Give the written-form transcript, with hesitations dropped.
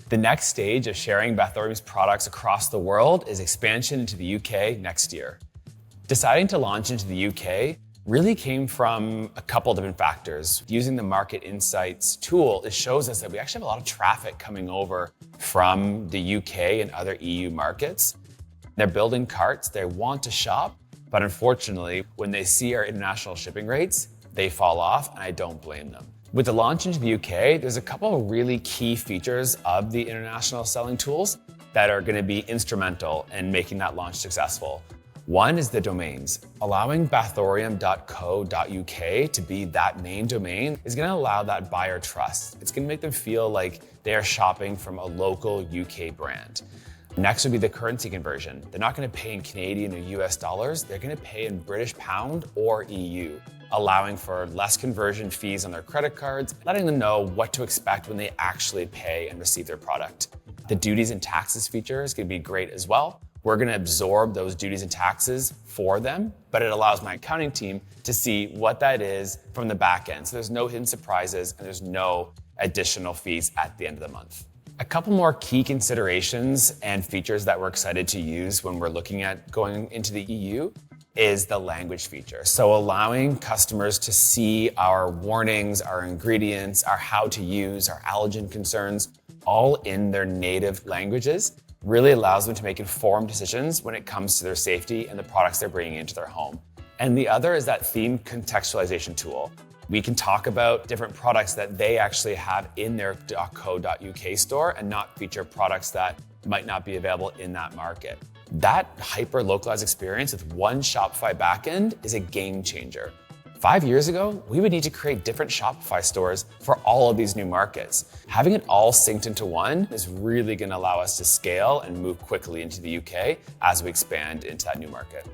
The next stage of sharing Bathorium's products across the world is expansion into the UK next year. Deciding to launch into the UK really came from a couple different factors. Using the market insights tool, it shows us that we actually have a lot of traffic coming over from the UK and other EU markets. They're building carts, they want to shop, but unfortunately, when they see our international shipping rates, they fall off, and I don't blame them. With the launch into the UK, there's a couple of really key features of the international selling tools that are going to be instrumental in making that launch successful. One is the domains. Allowing bathorium.co.uk to be that main domain is going to allow that buyer trust. It's going to make them feel like they are shopping from a local UK brand. Next would be the currency conversion. They're not going to pay in Canadian or US dollars, they're going to pay in British pound or EU, allowing for less conversion fees on their credit cards, letting them know what to expect when they actually pay and receive their product. The duties and taxes feature is going to be great as well. We're going to absorb those duties and taxes for them, but it allows my accounting team to see what that is from the back end. So there's no hidden surprises and there's no additional fees at the end of the month. A couple more key considerations and features that we're excited to use when we're looking at going into the EU is the language feature. So allowing customers to see our warnings, our ingredients, our how to use, our allergen concerns, all in their native languages really allows them to make informed decisions when it comes to their safety and the products they're bringing into their home. And the other is that theme contextualization tool. We can talk about different products that they actually have in their .co.uk store and not feature products that might not be available in that market. That hyper-localized experience with one Shopify backend is a game changer. 5 years ago, we would need to create different Shopify stores for all of these new markets. Having it all synced into one is really going to allow us to scale and move quickly into the UK as we expand into that new market.